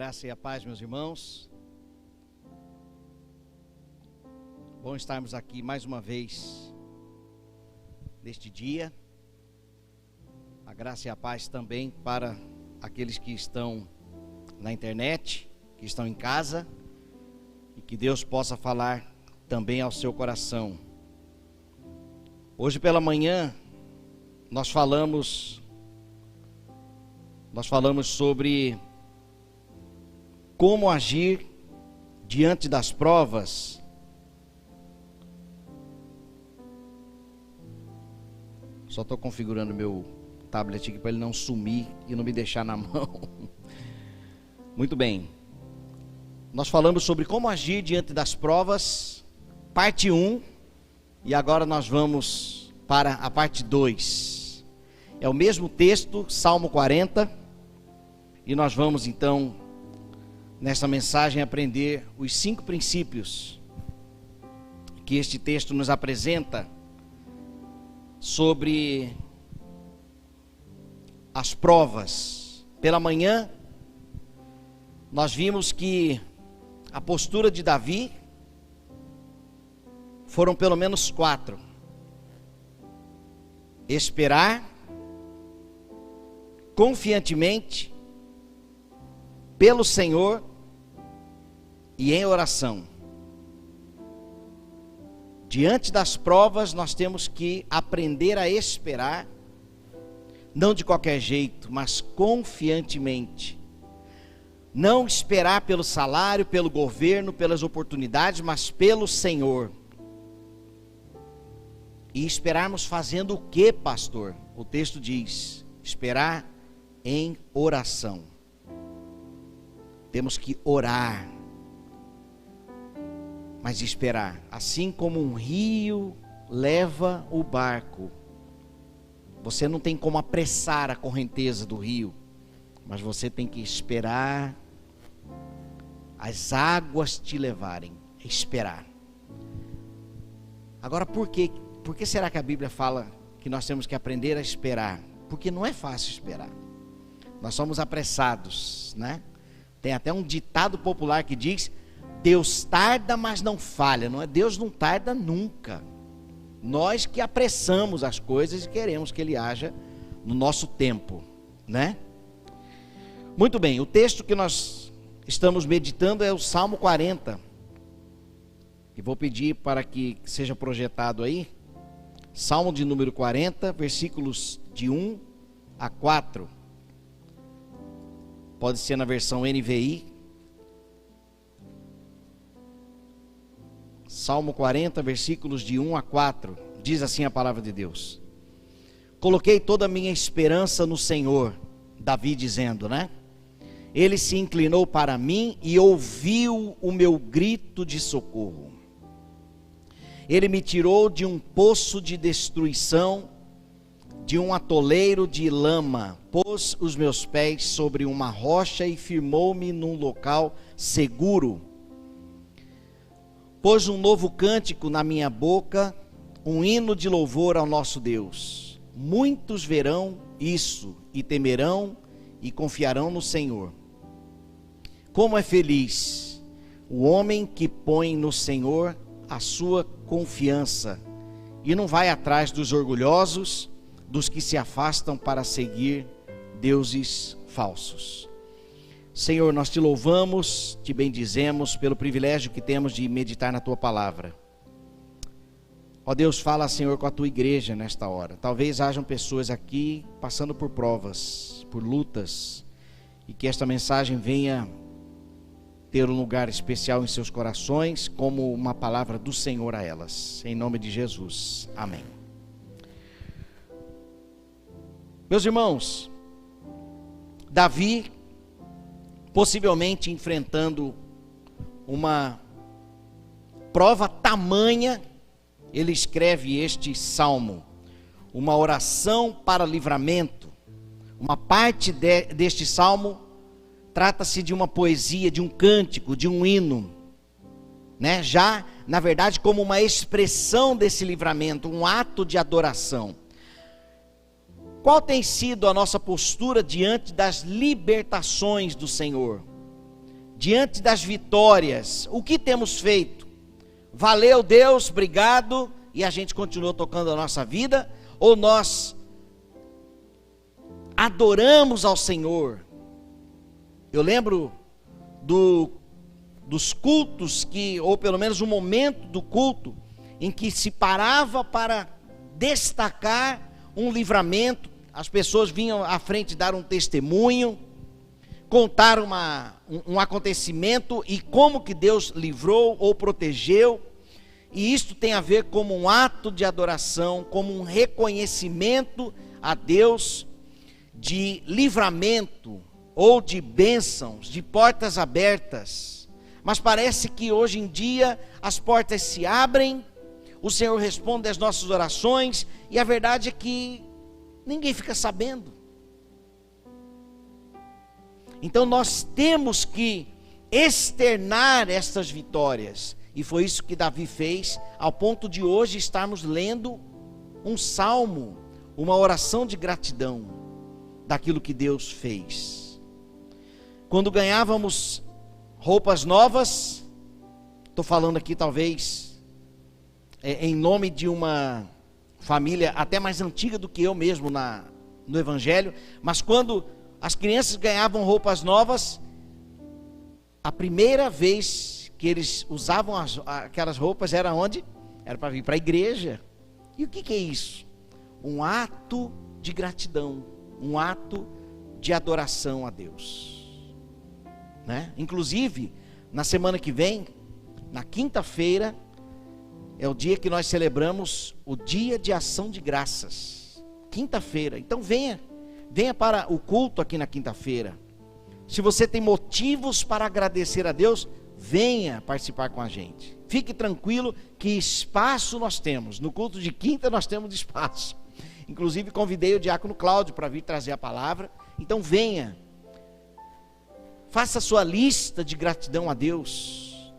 graça e a paz, meus irmãos. Bom estarmos aqui mais uma vez neste dia. A graça e a paz também para aqueles que estão na internet, que estão em casa, e que Deus possa falar também ao seu coração. Hoje pela manhã nós falamos sobre como agir diante das provas. Só estou configurando meu tablet aqui para ele não sumir e não me deixar na mão. Muito bem. Nós falamos sobre como agir diante das provas, parte 1, e agora nós vamos para a parte 2. É o mesmo texto, Salmo 40, e nós vamos então, nessa mensagem, aprender os 5 princípios que este texto nos apresenta sobre as provas. Pela manhã, nós vimos que a postura de Davi foram pelo menos 4: esperar confiantemente pelo Senhor e em oração. Diante das provas, nós temos que aprender a esperar, não de qualquer jeito, mas confiantemente. Não esperar pelo salário, pelo governo, pelas oportunidades, mas pelo Senhor. E esperarmos fazendo o que, pastor? O texto diz: esperar em oração. Temos que orar, mas esperar. Assim como um rio leva o barco, você não tem como apressar a correnteza do rio, mas você tem que esperar as águas te levarem. Esperar. Agora, por que será que a Bíblia fala que nós temos que aprender a esperar? Porque não é fácil esperar. Nós somos apressados, né? Tem até um ditado popular que diz: Deus tarda, mas não falha. Não é? Deus não tarda nunca. Nós que apressamos as coisas e queremos que Ele haja no nosso tempo, né? Muito bem, o texto que nós estamos meditando é o Salmo 40. E vou pedir para que seja projetado aí. Salmo de número 40, versículos de 1 a 4. Pode ser na versão NVI. Salmo 40, versículos de 1 a 4. Diz assim a palavra de Deus: coloquei toda a minha esperança no Senhor. Davi dizendo, né? Ele se inclinou para mim e ouviu o meu grito de socorro. Ele me tirou de um poço de destruição, de um atoleiro de lama, pôs os meus pés sobre uma rocha e firmou-me num local seguro. Pôs um novo cântico na minha boca, um hino de louvor ao nosso Deus. Muitos verão isso e temerão e confiarão no Senhor. Como é feliz o homem que põe no Senhor a sua confiança e não vai atrás dos orgulhosos, dos que se afastam para seguir deuses falsos. Senhor, nós te louvamos, te bendizemos pelo privilégio que temos de meditar na tua palavra. Ó Deus, fala, Senhor, com a tua igreja nesta hora. Talvez hajam pessoas aqui passando por provas, por lutas, e que esta mensagem venha ter um lugar especial em seus corações, como uma palavra do Senhor a elas. Em nome de Jesus. Amém. Meus irmãos, Davi, possivelmente enfrentando uma prova tamanha, ele escreve este salmo, uma oração para livramento. Uma parte deste salmo trata-se de uma poesia, de um cântico, de um hino, né? Já, na verdade, como uma expressão desse livramento, um ato de adoração. Qual tem sido a nossa postura diante das libertações do Senhor? diante das vitórias, o que temos feito? Valeu Deus, obrigado, e a gente continuou tocando a nossa vida? Ou nós adoramos ao Senhor? Eu lembro dos cultos ou pelo menos um momento do culto, em que se parava para destacar um livramento, as pessoas vinham à frente dar um testemunho, contar um acontecimento e como que Deus livrou ou protegeu, e isto tem a ver como um ato de adoração, como um reconhecimento a Deus de livramento ou de bênçãos, de portas abertas. Mas parece que hoje em dia as portas se abrem, o Senhor responde às nossas orações, e a verdade é que ninguém fica sabendo. Então nós temos que externar estas vitórias, e foi isso que Davi fez, ao ponto de hoje estarmos lendo um salmo, uma oração de gratidão daquilo que Deus fez. Quando ganhávamos roupas novas, estou falando aqui talvez em nome de uma família até mais antiga do que eu mesmo no Evangelho, mas quando as crianças ganhavam roupas novas, a primeira vez que eles usavam aquelas roupas era onde? Era para vir para a igreja. E o que é isso? Um ato de gratidão, um ato de adoração a Deus, né? Inclusive, na semana que vem, na quinta-feira, é o dia que nós celebramos o Dia de Ação de Graças. Quinta-feira. Então venha para o culto aqui na quinta-feira. Se você tem motivos para agradecer a Deus, venha participar com a gente. Fique tranquilo que espaço nós temos. No culto de quinta nós temos espaço. Inclusive convidei o diácono Cláudio para vir trazer a palavra. Então venha. Faça a sua lista de gratidão a Deus,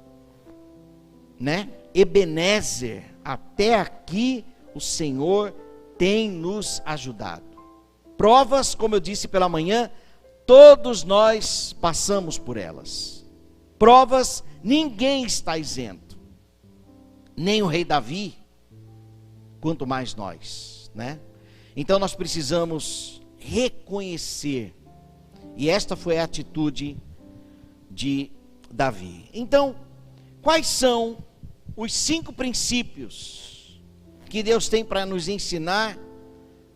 né? Ebenezer, até aqui o Senhor tem nos ajudado. Provas, como eu disse pela manhã, todos nós passamos por elas. Provas, ninguém está isento. Nem o rei Davi, quanto mais nós, né? Então nós precisamos reconhecer, e esta foi a atitude de Davi. Então, quais são os 5 princípios que Deus tem para nos ensinar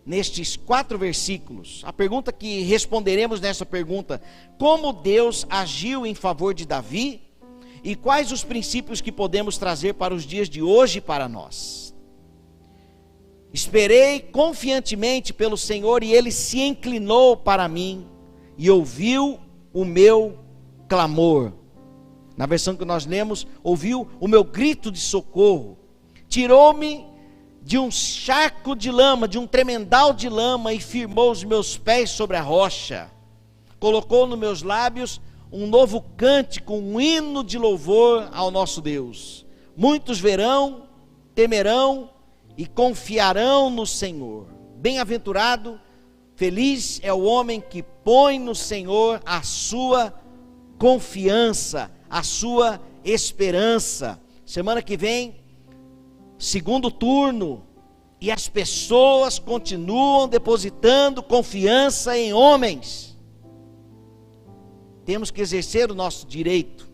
nestes 4 versículos? A pergunta que responderemos nessa pergunta: como Deus agiu em favor de Davi? E quais os princípios que podemos trazer para os dias de hoje para nós? Esperei confiantemente pelo Senhor, e Ele se inclinou para mim e ouviu o meu clamor. Na versão que nós lemos, ouviu o meu grito de socorro. Tirou-me de um charco de lama, de um tremendal de lama, e firmou os meus pés sobre a rocha. Colocou nos meus lábios um novo cântico, um hino de louvor ao nosso Deus. Muitos verão, temerão e confiarão no Senhor. Bem-aventurado, feliz é o homem que põe no Senhor a sua confiança, a sua esperança. Semana que vem, segundo turno, e as pessoas continuam depositando confiança em homens. Temos que exercer o nosso direito.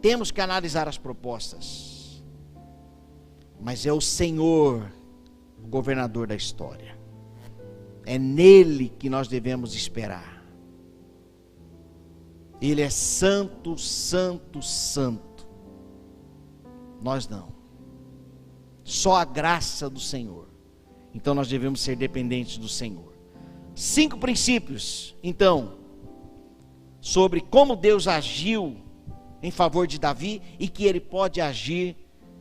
Temos que analisar as propostas. Mas é o Senhor, o governador da história. É nele que nós devemos esperar. Ele é santo, santo, santo. Nós não. Só a graça do Senhor. Então nós devemos ser dependentes do Senhor. 5 princípios, então, sobre como Deus agiu em favor de Davi e que Ele pode agir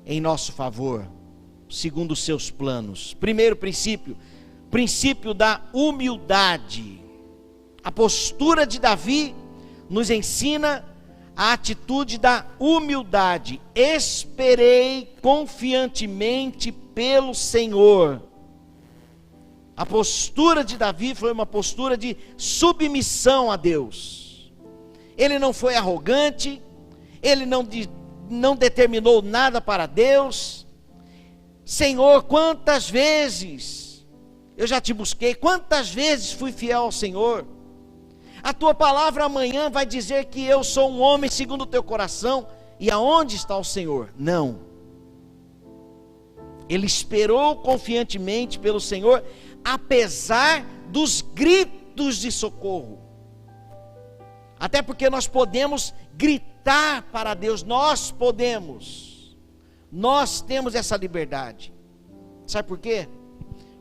em nosso favor, segundo os seus planos. Primeiro princípio, princípio da humildade. A postura de Davi nos ensina a atitude da humildade. Esperei confiantemente pelo Senhor. A postura de Davi foi uma postura de submissão a Deus. ele não foi arrogante, ele não determinou nada para Deus. Senhor, quantas vezes eu já te busquei, quantas vezes fui fiel ao Senhor. A tua palavra amanhã vai dizer que eu sou um homem segundo o teu coração. E aonde está o Senhor? Não. Ele esperou confiantemente pelo Senhor, apesar dos gritos de socorro. Até porque nós podemos gritar para Deus, nós temos essa liberdade. Sabe por quê?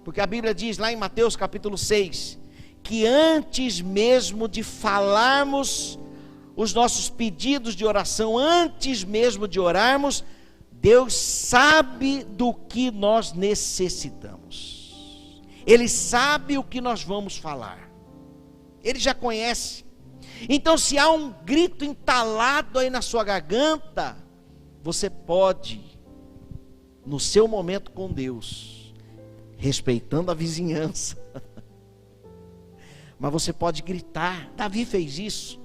Porque a Bíblia diz lá em Mateus capítulo 6, que antes mesmo de falarmos os nossos pedidos de oração, antes mesmo de orarmos, Deus sabe do que nós necessitamos. Ele sabe o que nós vamos falar. Ele já conhece. Então, se há um grito entalado aí na sua garganta, você pode, no seu momento com Deus, respeitando a vizinhança, mas você pode gritar. Davi fez isso.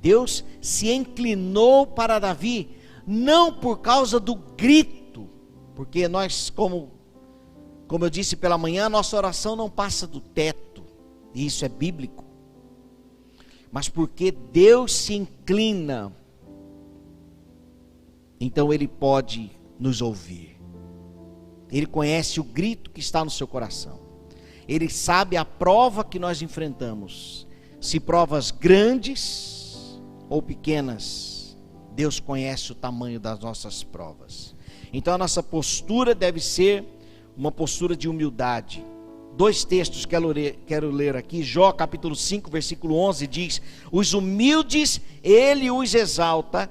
Deus se inclinou para Davi, não por causa do grito, porque nós, como eu disse pela manhã, nossa oração não passa do teto, e isso é bíblico, mas porque Deus se inclina, então Ele pode nos ouvir. Ele conhece o grito que está no seu coração. Ele sabe a prova que nós enfrentamos. Se provas grandes ou pequenas, Deus conhece o tamanho das nossas provas. Então a nossa postura deve ser uma postura de humildade. 2 textos quero ler aqui. Jó capítulo 5 versículo 11 diz: os humildes Ele os exalta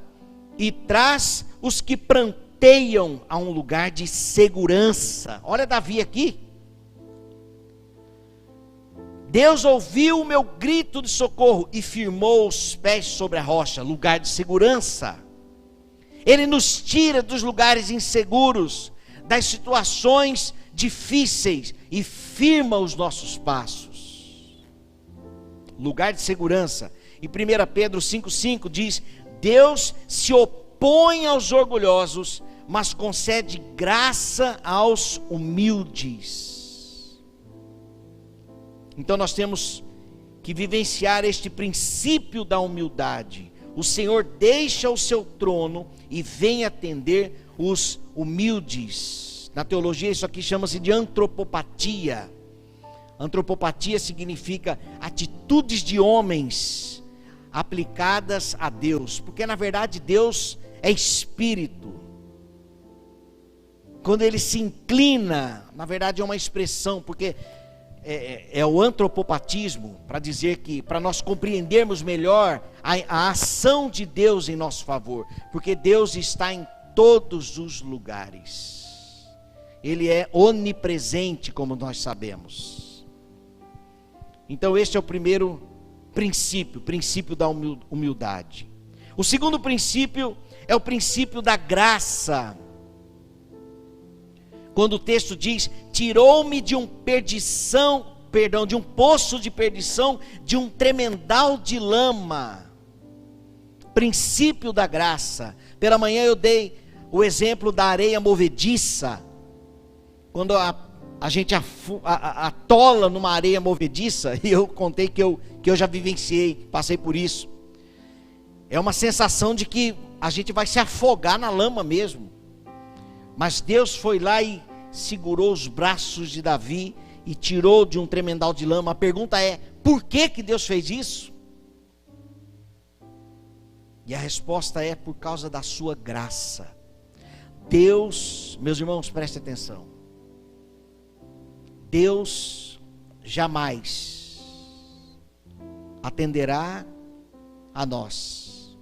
e traz os que pranteiam a um lugar de segurança. Olha Davi aqui. Deus ouviu o meu grito de socorro e firmou os pés sobre a rocha, lugar de segurança. Ele nos tira dos lugares inseguros, das situações difíceis e firma os nossos passos. Lugar de segurança. E 1 Pedro 5,5 diz: Deus se opõe aos orgulhosos, mas concede graça aos humildes. Então nós temos que vivenciar este princípio da humildade. O Senhor deixa o seu trono e vem atender os humildes. Na teologia isso aqui chama-se de antropopatia. Antropopatia significa atitudes de homens aplicadas a Deus, porque na verdade Deus é espírito. Quando Ele se inclina, na verdade é uma expressão, porque é o antropopatismo, para dizer que, para nós compreendermos melhor a ação de Deus em nosso favor, porque Deus está em todos os lugares, Ele é onipresente, como nós sabemos. Então este é o primeiro princípio da humildade. O segundo princípio é o princípio da graça. Quando o texto diz: tirou-me de um poço de perdição, de um tremendal de lama. Princípio da graça. Pela manhã eu dei o exemplo da areia movediça. Quando a gente atola numa areia movediça, e eu contei que eu já vivenciei, passei por isso. É uma sensação de que a gente vai se afogar na lama mesmo. Mas Deus foi lá e segurou os braços de Davi e tirou de um tremendal de lama. A pergunta é: por que Deus fez isso? E a resposta é: por causa da sua graça. Deus, meus irmãos, prestem atenção. Deus jamais atenderá a nós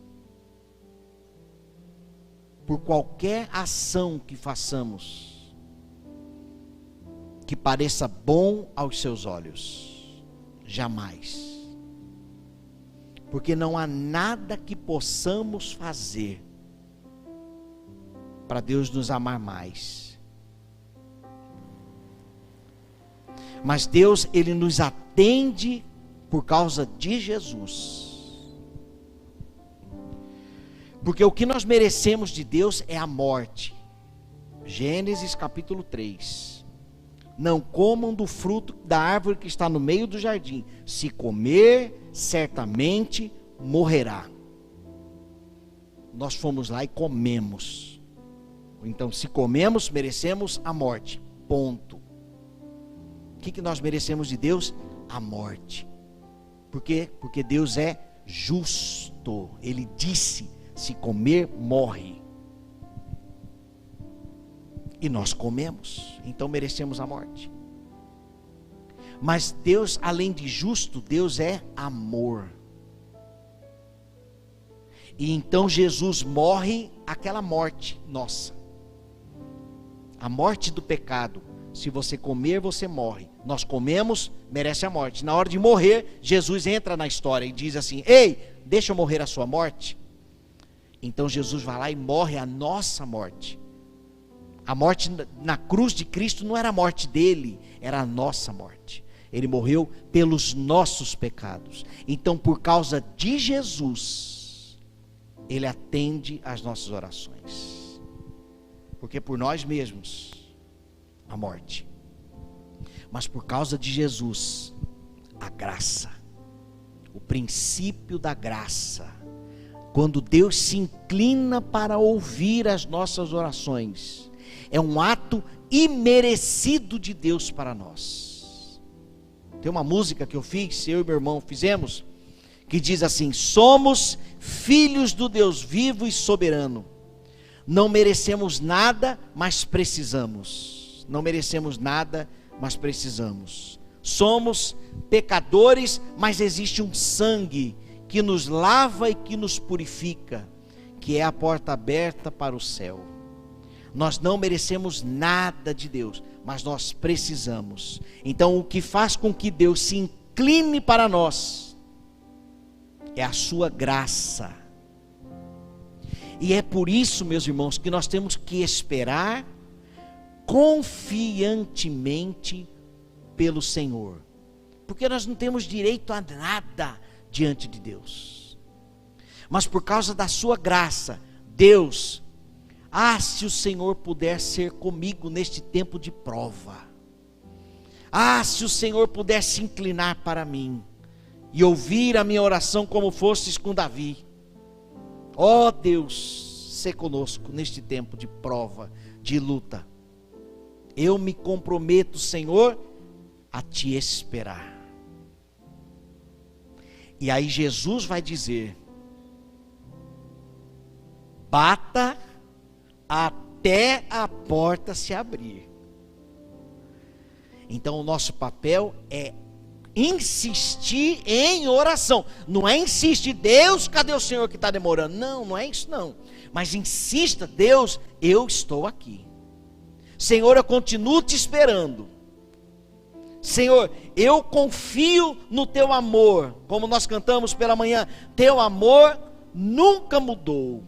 por qualquer ação que façamos que pareça bom aos seus olhos. Jamais. Porque não há nada que possamos fazer para Deus nos amar mais. Mas Deus, Ele nos atende por causa de Jesus. Porque o que nós merecemos de Deus é a morte. Gênesis capítulo 3. Não comam do fruto da árvore que está no meio do jardim. Se comer, certamente morrerá. Nós fomos lá e comemos. Então, se comemos, merecemos a morte. Ponto. O que nós merecemos de Deus? A morte. Por quê? Porque Deus é justo. Ele disse: se comer, morre. E nós comemos, então merecemos a morte. Mas Deus, além de justo, Deus é amor. E então Jesus morre aquela morte nossa. A morte do pecado. Se você comer, você morre. Nós comemos, merece a morte. Na hora de morrer, Jesus entra na história e diz assim: ei, deixa eu morrer a sua morte. Então Jesus vai lá e morre a nossa morte. A morte na cruz de Cristo não era a morte dele, era a nossa morte. Ele morreu pelos nossos pecados. Então, por causa de Jesus, ele atende às nossas orações. Porque por nós mesmos, a morte. Mas por causa de Jesus, a graça. O princípio da graça. Quando Deus se inclina para ouvir as nossas orações, é um ato imerecido de Deus para nós. Tem uma música que eu fiz, eu e meu irmão fizemos, que diz assim: somos filhos do Deus vivo e soberano. Não merecemos nada, mas precisamos. Não merecemos nada, mas precisamos. Somos pecadores, mas existe um sangue que nos lava e que nos purifica, que é a porta aberta para o céu. Nós não merecemos nada de Deus, mas nós precisamos. Então, o que faz com que Deus se incline para nós é a sua graça. E é por isso, meus irmãos, que nós temos que esperar confiantemente pelo Senhor, porque nós não temos direito a nada diante de Deus. Mas por causa da sua graça, Deus, se o Senhor puder ser comigo neste tempo de prova. Se o Senhor puder se inclinar para mim e ouvir a minha oração como fostes com Davi. Ó Deus, sê conosco neste tempo de prova, de luta. Eu me comprometo, Senhor, a te esperar. E aí Jesus vai dizer: bata até a porta se abrir. Então o nosso papel é insistir em oração. Não é insistir: Deus, cadê o Senhor que está demorando? Não, não é isso não. Mas insista: Deus, eu estou aqui. Senhor, eu continuo te esperando. Senhor, eu confio no teu amor. Como nós cantamos pela manhã, teu amor nunca mudou.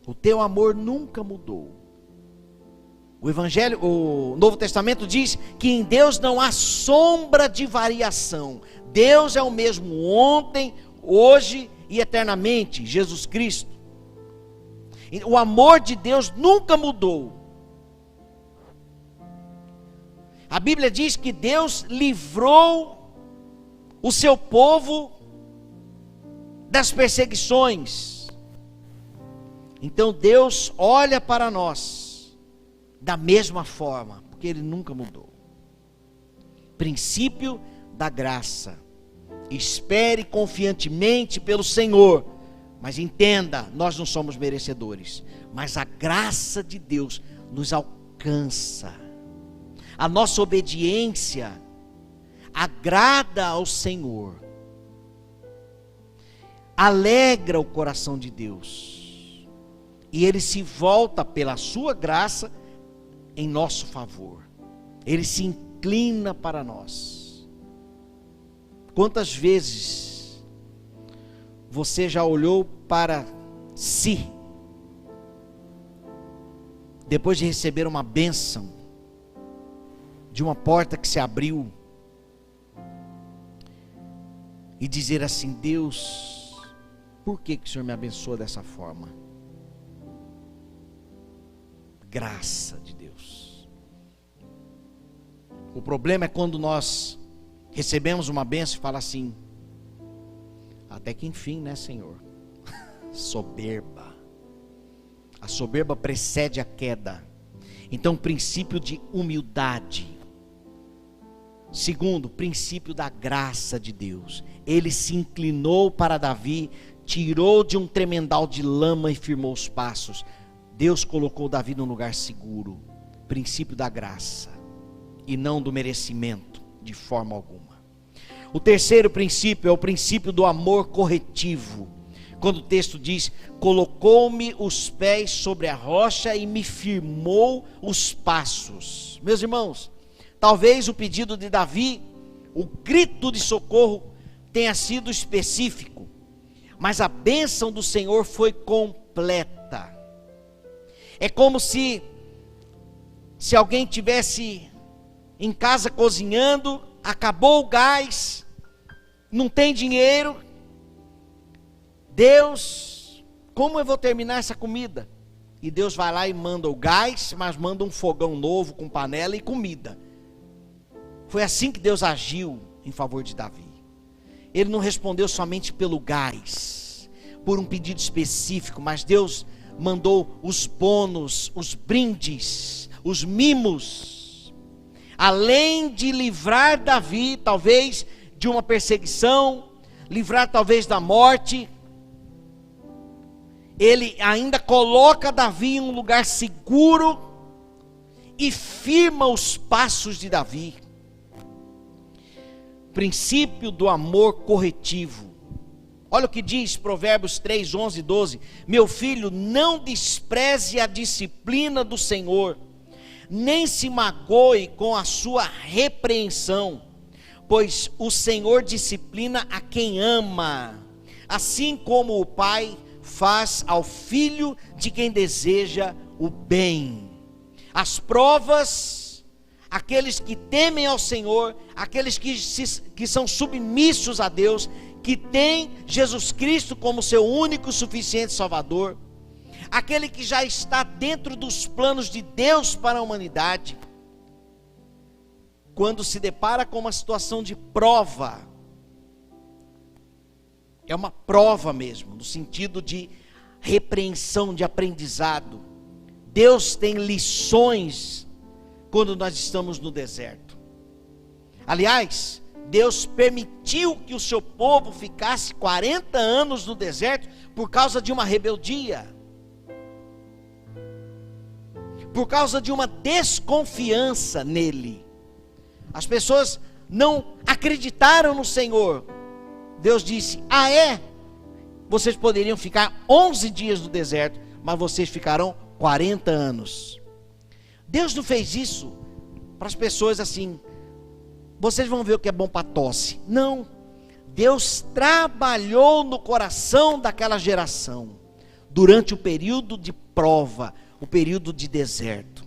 O teu amor nunca mudou. O Evangelho, o Novo Testamento diz que em Deus não há sombra de variação. Deus é o mesmo ontem, hoje e eternamente. Jesus Cristo. O amor de Deus nunca mudou. A Bíblia diz que Deus livrou o seu povo das perseguições. Então Deus olha para nós da mesma forma, porque Ele nunca mudou. Princípio da graça. Espere confiantemente pelo Senhor, mas entenda, nós não somos merecedores, mas a graça de Deus nos alcança. A nossa obediência agrada ao Senhor, alegra o coração de Deus, e Ele se volta pela sua graça em nosso favor. Ele se inclina para nós. Quantas vezes você já olhou para si, depois de receber uma bênção, de uma porta que se abriu, e dizer assim: Deus, por que o Senhor me abençoa dessa forma? Graça de Deus. O problema é quando nós recebemos uma bênção e fala assim: até que enfim, né, Senhor? Soberba. A soberba precede a queda. Então, princípio de humildade. Segundo, princípio da graça de Deus. Ele se inclinou para Davi, tirou de um tremendal de lama e firmou os passos. Deus colocou Davi num lugar seguro. Princípio da graça e não do merecimento, de forma alguma. O terceiro princípio é o princípio do amor corretivo. Quando o texto diz: colocou-me os pés sobre a rocha e me firmou os passos. Meus irmãos, talvez o pedido de Davi, o grito de socorro, tenha sido específico, mas a bênção do Senhor foi completa. É como se alguém tivesse em casa cozinhando, acabou o gás, não tem dinheiro. Deus, como eu vou terminar essa comida? E Deus vai lá e manda o gás, mas manda um fogão novo com panela e comida. Foi assim que Deus agiu em favor de Davi. Ele não respondeu somente pelo gás, por um pedido específico, mas Deus mandou os bônus, os brindes, os mimos, além de livrar Davi, talvez, de uma perseguição, livrar talvez da morte. Ele ainda coloca Davi em um lugar seguro e firma os passos de Davi. Princípio do amor corretivo. Olha o que diz Provérbios 3, 11 e 12. Meu filho, não despreze a disciplina do Senhor, nem se magoe com a sua repreensão, pois o Senhor disciplina a quem ama, assim como o pai faz ao filho de quem deseja o bem. As provas, aqueles que temem ao Senhor, aqueles que são submissos a Deus, que têm Jesus Cristo como seu único e suficiente Salvador, aquele que já está dentro dos planos de Deus para a humanidade, quando se depara com uma situação de prova, é uma prova mesmo, no sentido de repreensão, de aprendizado. Deus tem lições quando nós estamos no deserto. Aliás, Deus permitiu que o seu povo ficasse 40 anos no deserto por causa de uma rebeldia, por causa de uma desconfiança nele. As pessoas não acreditaram no Senhor. Deus disse: ah, é? Vocês poderiam ficar 11 dias no deserto, mas vocês ficarão 40 anos. Deus não fez isso para as pessoas assim: vocês vão ver o que é bom para tosse. Não. Deus trabalhou no coração daquela geração durante o período de prova, o período de deserto.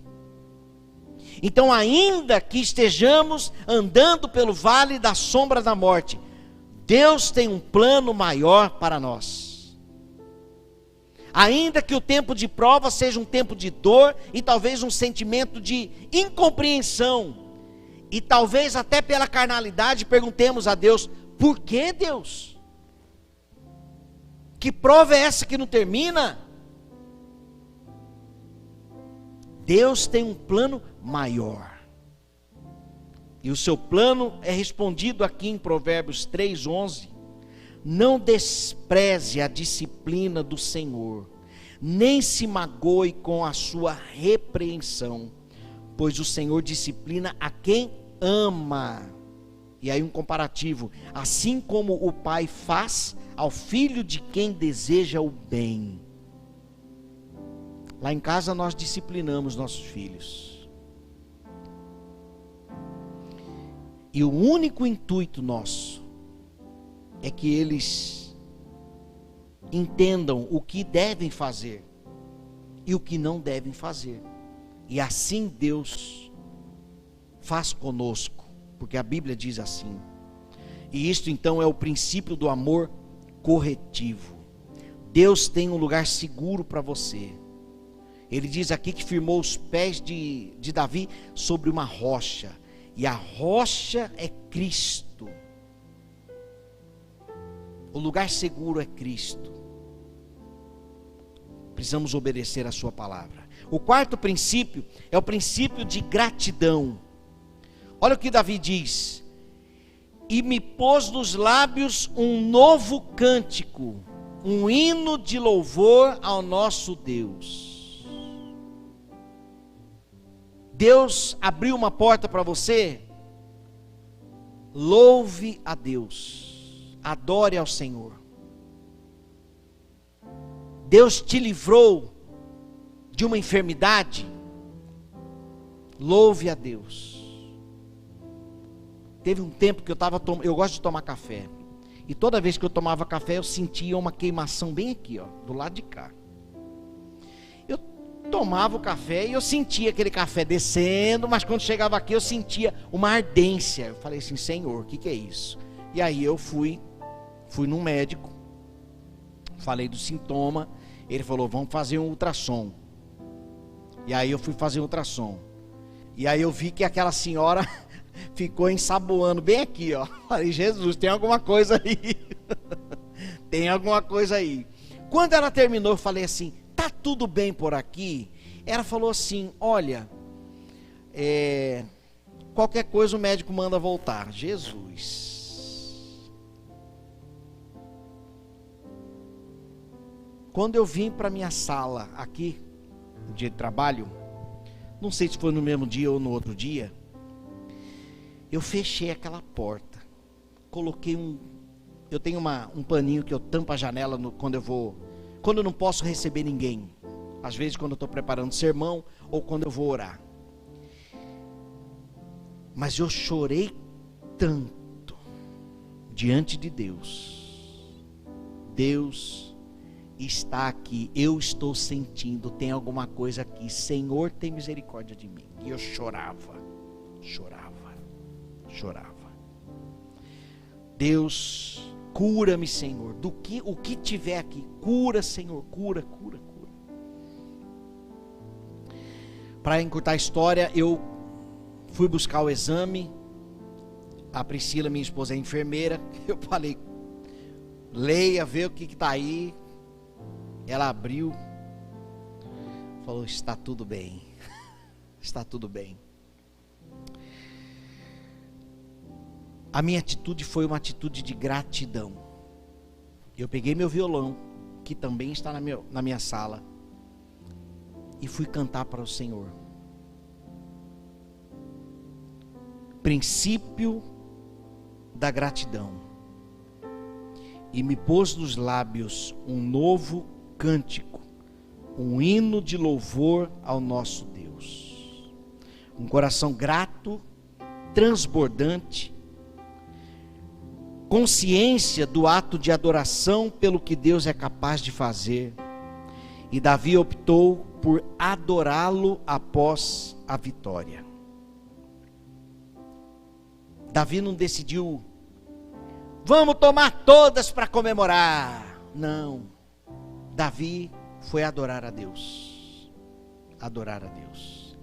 Então, ainda que estejamos andando pelo vale da sombra da morte, Deus tem um plano maior para nós. Ainda que o tempo de prova seja um tempo de dor e talvez um sentimento de incompreensão, e talvez até pela carnalidade perguntemos a Deus: por que, Deus? Que prova é essa que não termina? Deus tem um plano maior. E o seu plano é respondido aqui em Provérbios 3:11. Não despreze a disciplina do Senhor, nem se magoe com a sua repreensão, pois o Senhor disciplina a quem ama. E aí um comparativo: assim como o pai faz ao filho de quem deseja o bem. Lá em casa nós disciplinamos nossos filhos. E o único intuito nosso é que eles entendam o que devem fazer e o que não devem fazer. E assim Deus faz conosco, porque a Bíblia diz assim. E isto então é o princípio do amor corretivo. Deus tem um lugar seguro para você. Ele diz aqui que firmou os pés de Davi sobre uma rocha. E a rocha é Cristo. O lugar seguro é Cristo. Precisamos obedecer a sua palavra. O quarto princípio é o princípio de gratidão. Olha o que Davi diz: e me pôs nos lábios um novo cântico, um hino de louvor ao nosso Deus. Deus abriu uma porta para você? Louve a Deus, adore ao Senhor. Deus te livrou de uma enfermidade? Louve a Deus. Teve um tempo que eu gosto de tomar café, e toda vez que eu tomava café eu sentia uma queimação bem aqui, ó, do lado de cá. Eu tomava o café e eu sentia aquele café descendo, mas quando chegava aqui eu sentia uma ardência. Eu falei assim: Senhor, o que é isso? E aí eu fui num médico, falei do sintoma. Ele falou: vamos fazer um ultrassom. E aí eu fui fazer um ultrassom, e aí eu vi que aquela senhora ficou ensaboando bem aqui, ó. Falei: Jesus, tem alguma coisa aí. Tem alguma coisa aí. Quando ela terminou, eu falei assim: tá tudo bem por aqui? Ela falou assim: olha, qualquer coisa o médico manda voltar. Jesus. Quando eu vim para minha sala aqui, no dia de trabalho, não sei se foi no mesmo dia ou no outro dia, eu fechei aquela porta, coloquei eu tenho um paninho que eu tampo a janela quando eu não posso receber ninguém, às vezes quando eu estou preparando sermão ou quando eu vou orar. Mas eu chorei tanto diante de Deus. Deus está aqui, eu estou sentindo, tem alguma coisa aqui, Senhor, tem misericórdia de mim. E eu chorava. Deus, cura-me, Senhor, o que tiver aqui, cura, Senhor, cura. Para encurtar a história, eu fui buscar o exame. A Priscila, minha esposa, é enfermeira. Eu falei: leia, vê o que está aí. Ela abriu, falou: está tudo bem, está tudo bem. A minha atitude foi uma atitude de gratidão. Eu peguei meu violão, que também está na minha sala, e fui cantar para o Senhor. Princípio da gratidão. E me pôs nos lábios um novo cântico, um hino de louvor ao nosso Deus. Um coração grato, transbordante, consciência do ato de adoração pelo que Deus é capaz de fazer. E Davi optou por adorá-lo após a vitória. Davi não decidiu: vamos tomar todas para comemorar. Não. Davi foi adorar a Deus. Adorar a Deus.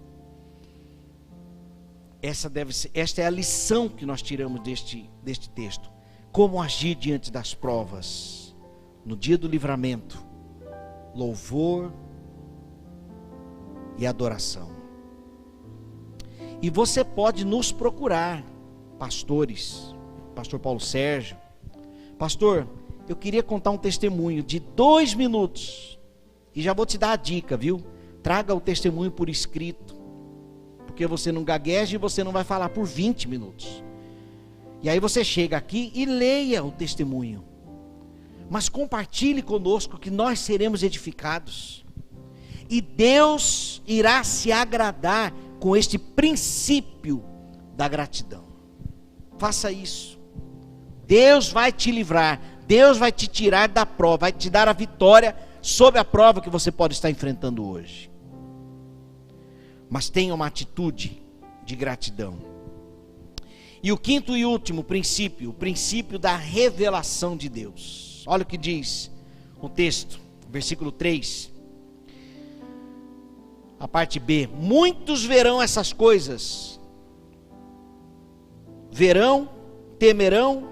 Esta é a lição que nós tiramos deste texto. Como agir diante das provas. No dia do livramento, louvor e adoração. E você pode nos procurar, pastores, pastor Paulo Sérgio. Pastor, eu queria contar um testemunho de 2 minutos. E já vou te dar a dica, viu? Traga o testemunho por escrito, porque você não gagueja e você não vai falar por 20 minutos. E aí você chega aqui e leia o testemunho. Mas compartilhe conosco, que nós seremos edificados. E Deus irá se agradar com este princípio da gratidão. Faça isso. Deus vai te livrar. Deus vai te tirar da prova, vai te dar a vitória sobre a prova que você pode estar enfrentando hoje. Mas tenha uma atitude de gratidão. E o quinto e último princípio, o princípio da revelação de Deus. Olha o que diz o texto, versículo 3, a parte B. Muitos verão essas coisas, verão, temerão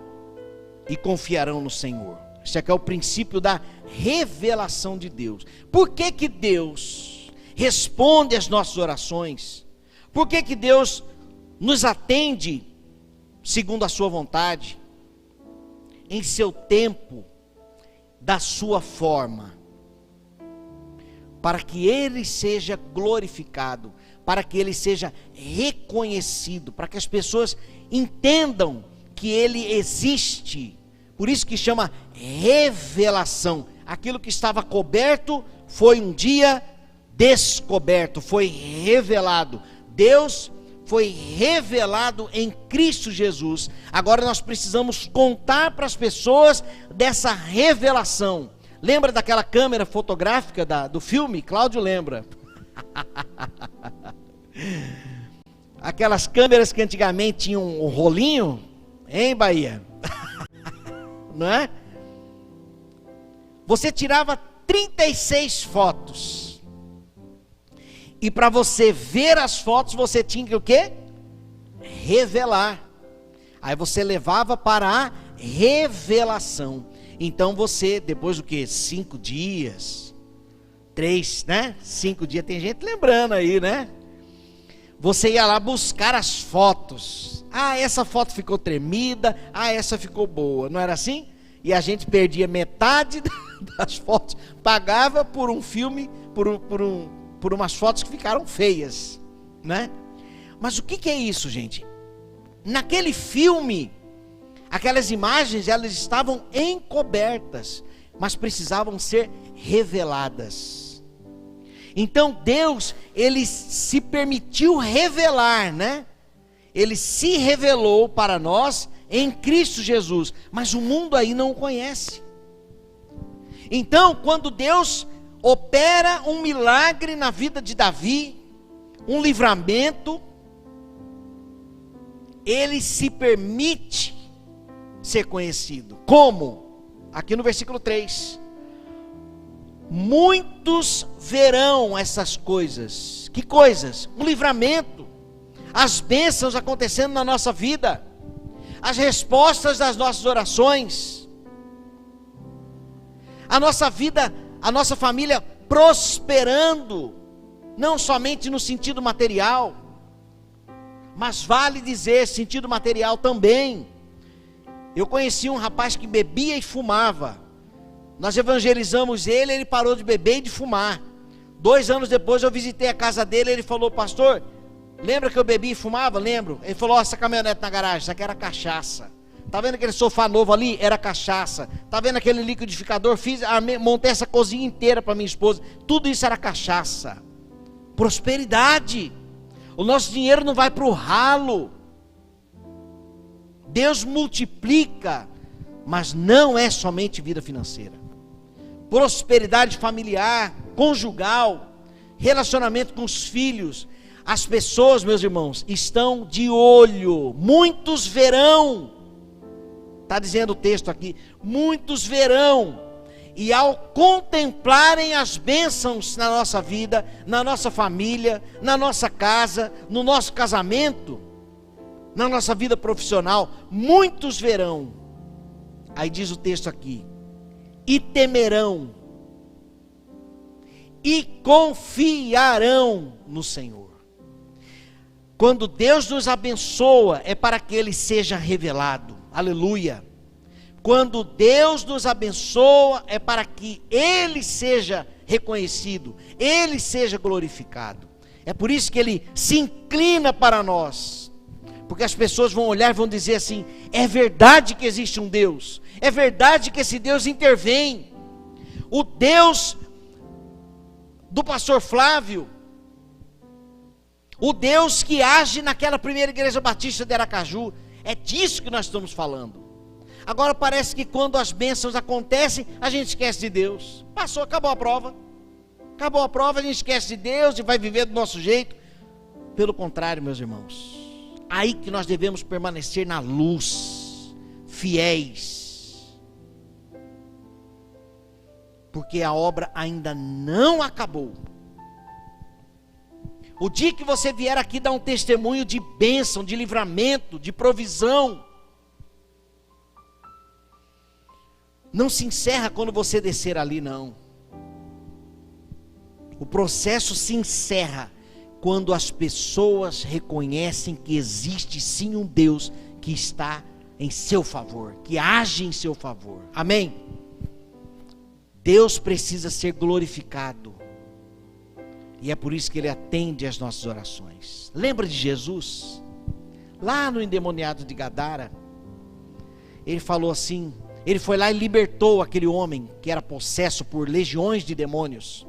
e confiarão no Senhor. Esse aqui é o princípio da revelação de Deus. Por que que Deus responde às nossas orações? Por que que Deus nos atende segundo a sua vontade, em seu tempo, da sua forma? Para que Ele seja glorificado, para que Ele seja reconhecido, para que as pessoas entendam que Ele existe. Por isso que chama revelação. Aquilo que estava coberto foi um dia descoberto, foi revelado. Deus foi revelado em Cristo Jesus. Agora nós precisamos contar para as pessoas dessa revelação. Lembra daquela câmera fotográfica do filme? Cláudio lembra. Aquelas câmeras que antigamente tinham um rolinho, hein, Bahia? Não é? Você tirava 36 fotos. E para você ver as fotos, você tinha que o quê? Revelar. Aí você levava para a revelação. Então você, depois do que? 5 dias, 3, né? 5 dias, tem gente lembrando aí, né? Você ia lá buscar as fotos. Ah, essa foto ficou tremida. Ah, essa ficou boa. Não era assim? E a gente perdia metade das fotos. Pagava por um filme, por umas fotos que ficaram feias, né? Mas o que é isso, gente? Naquele filme, aquelas imagens, elas estavam encobertas, mas precisavam ser reveladas. Então Deus, Ele se permitiu revelar, né? Ele se revelou para nós em Cristo Jesus, mas o mundo aí não o conhece. Então, quando Deus opera um milagre na vida de Davi, um livramento, Ele se permite ser conhecido. Como? Aqui no versículo 3. Muitos verão essas coisas. Que coisas? Um livramento, as bênçãos acontecendo na nossa vida, as respostas das nossas orações, a nossa vida, a nossa família prosperando, não somente no sentido material, mas vale dizer sentido material também. Eu conheci um rapaz que bebia e fumava. Nós evangelizamos ele, ele parou de beber e de fumar. 2 anos depois eu visitei a casa dele, ele falou: pastor, lembra que eu bebia e fumava? Lembro. Ele falou: essa caminhonete na garagem, isso aqui era cachaça. Tá vendo aquele sofá novo ali? Era cachaça. Tá vendo aquele liquidificador? Montei essa cozinha inteira para minha esposa. Tudo isso era cachaça. Prosperidade. O nosso dinheiro não vai para o ralo. Deus multiplica, mas não é somente vida financeira. Prosperidade familiar, conjugal, relacionamento com os filhos. As pessoas, meus irmãos, estão de olho. Muitos verão. Está dizendo o texto aqui. Muitos verão. E ao contemplarem as bênçãos na nossa vida, na nossa família, na nossa casa, no nosso casamento, na nossa vida profissional, muitos verão. Aí diz o texto aqui: e temerão, e confiarão no Senhor. Quando Deus nos abençoa, é para que Ele seja revelado. Aleluia. Quando Deus nos abençoa, é para que Ele seja reconhecido, Ele seja glorificado. É por isso que Ele se inclina para nós, porque as pessoas vão olhar e vão dizer assim: é verdade que existe um Deus, é verdade que esse Deus intervém. O Deus do pastor Flávio, o Deus que age naquela primeira igreja batista de Aracaju, é disso que nós estamos falando. Agora parece que quando as bênçãos acontecem, a gente esquece de Deus. Passou, acabou a prova, a gente esquece de Deus e vai viver do nosso jeito. Pelo contrário, meus irmãos, aí que nós devemos permanecer na luz, fiéis, porque a obra ainda não acabou. O dia que você vier aqui dar um testemunho de bênção, de livramento, de provisão, não se encerra quando você descer ali, não. O processo se encerra quando as pessoas reconhecem que existe sim um Deus que está em seu favor, que age em seu favor. Amém? Deus precisa ser glorificado. E é por isso que Ele atende às nossas orações. Lembra de Jesus? Lá no endemoniado de Gadara, Ele falou assim, Ele foi lá e libertou aquele homem que era possesso por legiões de demônios.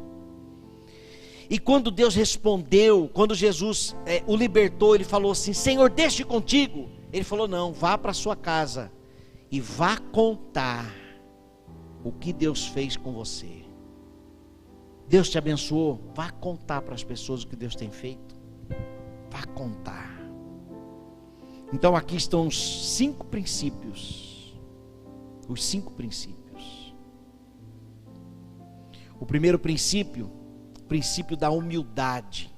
E quando Deus respondeu, quando Jesus o libertou, Ele falou assim, Senhor, deixe contigo. Ele falou, não, vá para sua casa e vá contar o que Deus fez com você. Deus te abençoou, vá contar para as pessoas o que Deus tem feito. Vá contar. Então aqui estão os 5 princípios. Os 5 princípios. O primeiro princípio, o princípio da humildade.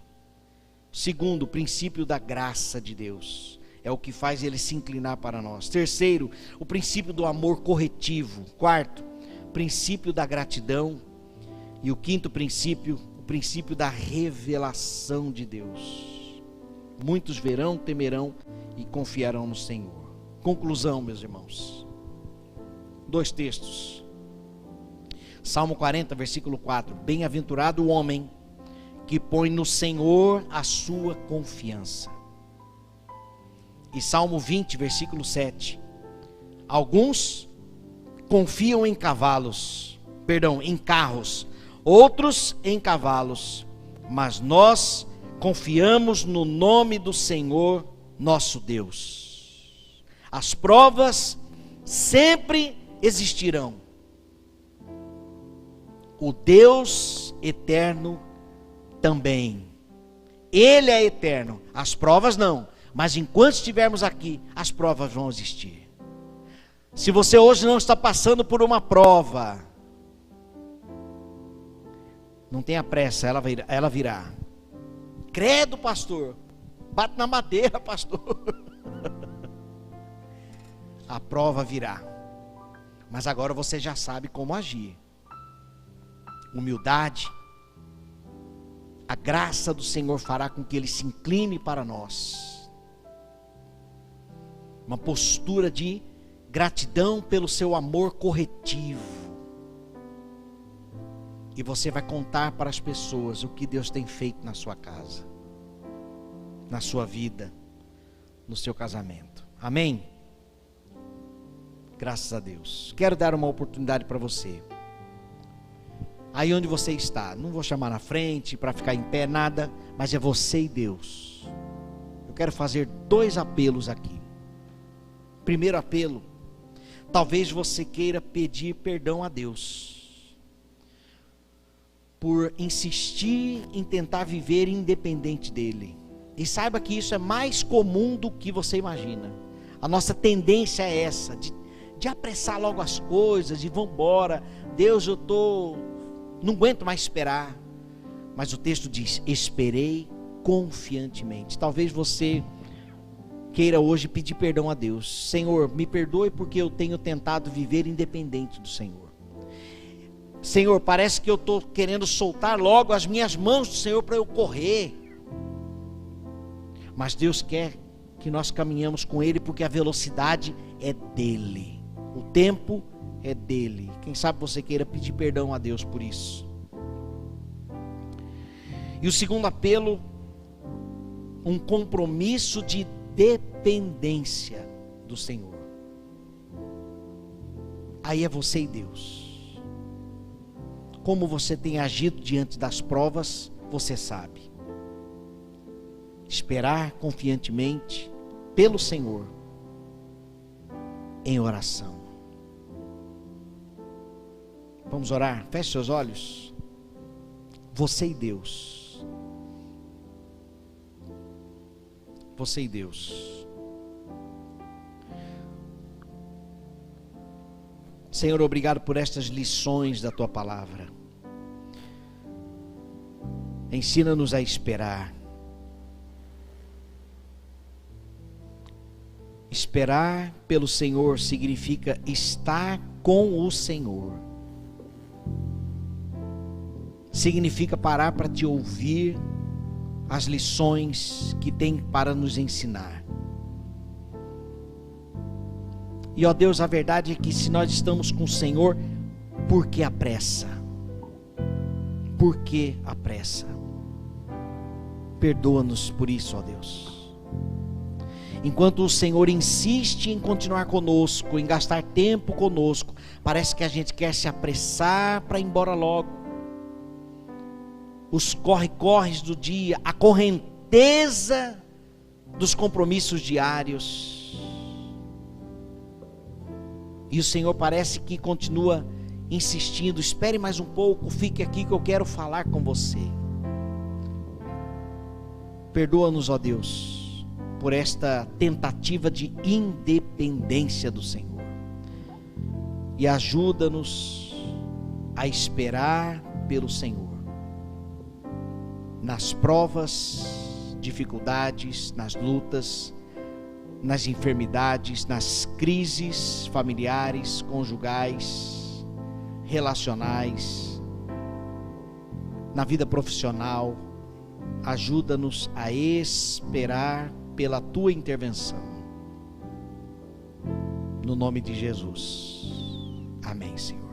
O segundo, o princípio da graça de Deus. É o que faz Ele se inclinar para nós. Terceiro, o princípio do amor corretivo. Quarto, o princípio da gratidão. E o quinto princípio, o princípio da revelação de Deus. Muitos verão, temerão e confiarão no Senhor. Conclusão, meus irmãos. 2 textos. Salmo 40, versículo 4. Bem-aventurado o homem que põe no Senhor a sua confiança. E Salmo 20, versículo 7. Alguns confiam em em carros, outros em cavalos, mas nós confiamos no nome do Senhor nosso Deus. As provas sempre existirão. O Deus eterno também. Ele é eterno. As provas não. Mas enquanto estivermos aqui, as provas vão existir. Se você hoje não está passando por uma prova, não tenha pressa, ela virá. Credo, pastor. Bate na madeira, pastor. A prova virá. Mas agora você já sabe como agir. Humildade. A graça do Senhor fará com que Ele se incline para nós. Uma postura de gratidão pelo seu amor corretivo. E você vai contar para as pessoas o que Deus tem feito na sua casa, na sua vida, no seu casamento. Amém? Graças a Deus. Quero dar uma oportunidade para você. Aí onde você está, não vou chamar na frente para ficar em pé, nada, mas é você e Deus. Eu quero fazer 2 apelos aqui. Primeiro apelo, talvez você queira pedir perdão a Deus por insistir em tentar viver independente dele. E saiba que isso é mais comum do que você imagina. A nossa tendência é essa, de apressar logo as coisas, de vamos embora. Deus, não aguento mais esperar. Mas o texto diz, esperei confiantemente. Talvez você queira hoje pedir perdão a Deus. Senhor, me perdoe porque eu tenho tentado viver independente do Senhor. Senhor, parece que eu estou querendo soltar logo as minhas mãos do Senhor para eu correr. Mas Deus quer que nós caminhamos com Ele, porque a velocidade é dEle. O tempo é dEle. Quem sabe você queira pedir perdão a Deus por isso. E o segundo apelo, um compromisso de dependência do Senhor. Aí é você e Deus. Como você tem agido diante das provas, você sabe. Esperar confiantemente pelo Senhor em oração. Vamos orar? Feche seus olhos. Você e Deus. Você e Deus. Senhor, obrigado por estas lições da Tua palavra. Ensina-nos a esperar. Esperar pelo Senhor significa estar com o Senhor. Significa parar para te ouvir as lições que tem para nos ensinar. E ó Deus, a verdade é que se nós estamos com o Senhor, por que a pressa? Por que a pressa? Perdoa-nos por isso, ó Deus. Enquanto o Senhor insiste em continuar conosco, em gastar tempo conosco, parece que a gente quer se apressar para ir embora logo. Os corre-corres do dia, a correnteza dos compromissos diários. E o Senhor parece que continua insistindo: espere mais um pouco, fique aqui que eu quero falar com você. Perdoa-nos, ó Deus, por esta tentativa de independência do Senhor. E ajuda-nos a esperar pelo Senhor. Nas provas, dificuldades, nas lutas, nas enfermidades, nas crises familiares, conjugais, relacionais, na vida profissional. Ajuda-nos a esperar pela Tua intervenção. No nome de Jesus. Amém, Senhor.